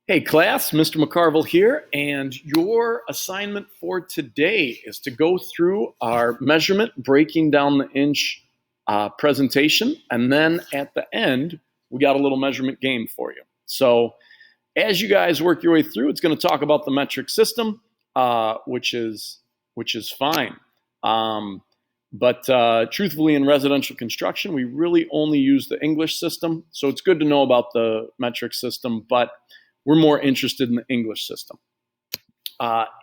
Hey class, Mr. McCarville here, and your assignment for today is to go through our measurement breaking down the inch presentation, and then at the end, we got a little measurement game for you. So as you guys work your way through, it's going to talk about the metric system, which is fine. But truthfully, in residential construction, we really only use the English system, so it's good to know about the metric system, but we're more interested in the English system.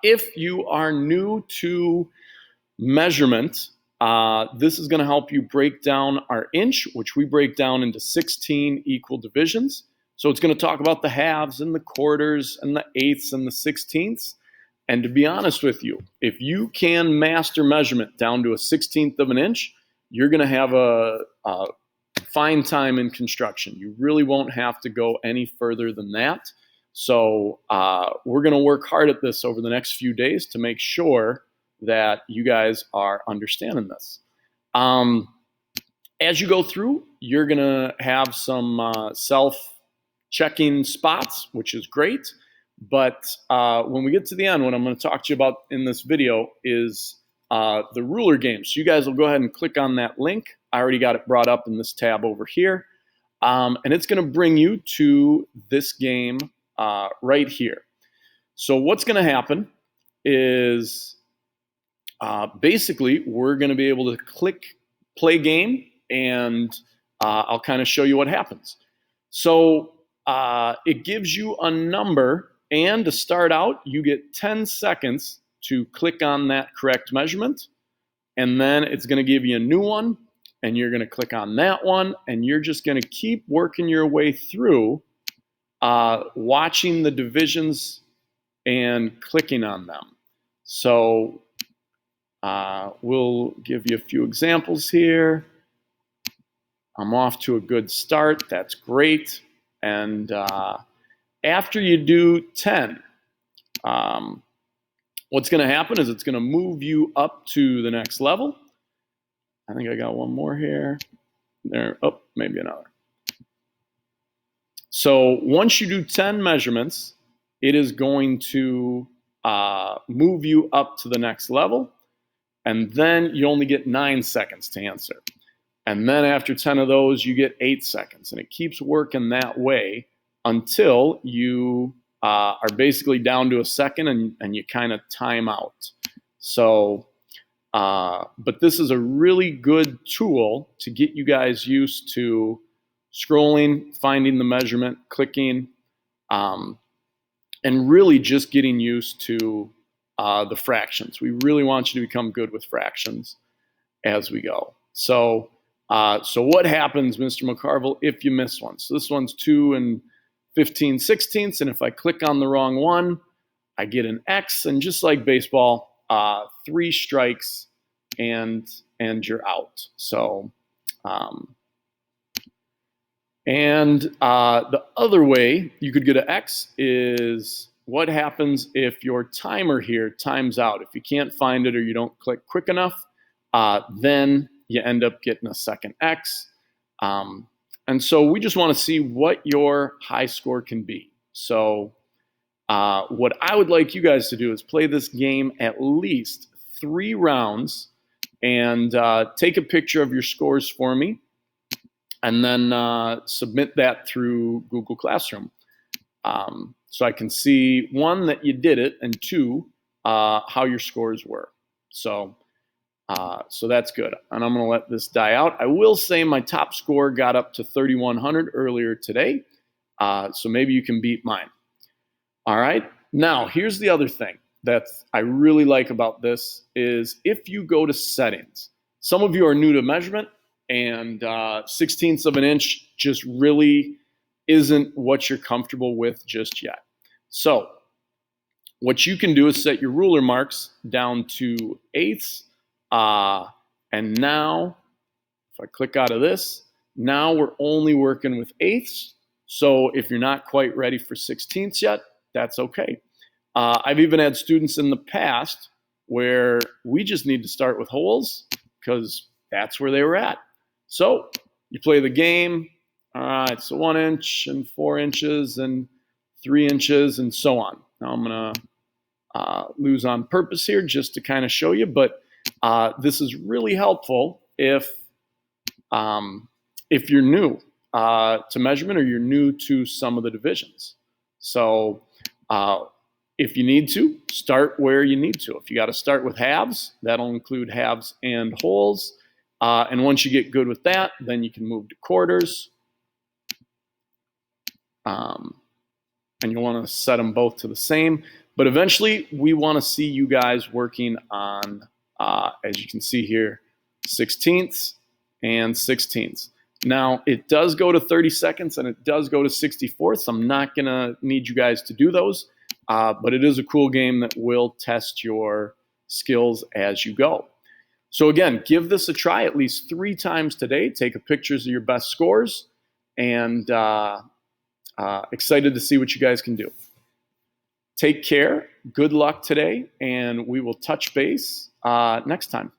If you are new to measurement, this is going to help you break down our inch, which we break down into 16 equal divisions. So it's going to talk about the halves and the quarters and the eighths and the sixteenths. And to be honest with you, if you can master measurement down to a 16th of an inch, you're going to have a fine time in construction. You really won't have to go any further than that. So we're going to work hard at this over the next few days to make sure that you guys are understanding this. As you go through, you're going to have some self-checking spots, which is great. But when we get to the end, what I'm going to talk to you about in this video is the ruler game. So you guys will go ahead and click on that link. I already got it brought up in this tab over here. And it's going to bring you to this game right here. So what's going to happen is basically we're going to be able to click play game, and I'll kind of show you what happens. So it gives you a number, and to start out, you get 10 seconds to click on that correct measurement, and then it's going to give you a new one, and you're going to click on that one, and you're just going to keep working your way through watching the divisions and clicking on them. So we'll give you a few examples here. I'm off to a good start. That's great. And after you do 10, what's going to happen is it's going to move you up to the next level. I think I got one more here. There. Oh, maybe another. So once you do 10 measurements, it is going to move you up to the next level, and then you only get 9 seconds to answer. And then after 10 of those, you get 8 seconds, and it keeps working that way until you are basically down to a second and you kind of time out. So, but this is a really good tool to get you guys used to scrolling, finding the measurement, clicking, and really just getting used to the fractions. We really want you to become good with fractions as we go. So, so what happens, Mr. McCarville, if you miss one? So this one's 2 15/16, and if I click on the wrong one, I get an X, and just like baseball, 3 strikes and you're out. So, and the other way you could get an X is what happens if your timer here times out. If you can't find it or you don't click quick enough, then you end up getting a second X. And so we just want to see what your high score can be. So what I would like you guys to do is play this game at least 3 rounds and take a picture of your scores for me, and then submit that through Google Classroom. So I can see, 1, that you did it, and 2, how your scores were. So, so that's good. And I'm going to let this die out. I will say my top score got up to 3,100 earlier today. So maybe you can beat mine. All right. Now, here's the other thing that I really like about this is if you go to settings, some of you are new to measurement, and 16ths of an inch just really isn't what you're comfortable with just yet. So what you can do is set your ruler marks down to eighths. And now, if I click out of this, now we're only working with eighths. So if you're not quite ready for 16ths yet, that's okay. I've even had students in the past where we just need to start with wholes because that's where they were at. So you play the game. All right, so 1 inch and 4 inches and 3 inches, and so on. Now I'm going to lose on purpose here just to kind of show you, but this is really helpful if you're new to measurement or you're new to some of the divisions. So if you need to, start where you need to. If you got to start with halves, that'll include halves and wholes. And once you get good with that, then you can move to quarters. And you'll want to set them both to the same. But eventually, we want to see you guys working on, as you can see here, 16ths and 16ths. Now, it does go to 32nds and it does go to 64ths. I'm not going to need you guys to do those, but it is a cool game that will test your skills as you go. So again, give this a try at least 3 times today. Take pictures of your best scores, and excited to see what you guys can do. Take care, good luck today, and we will touch base next time.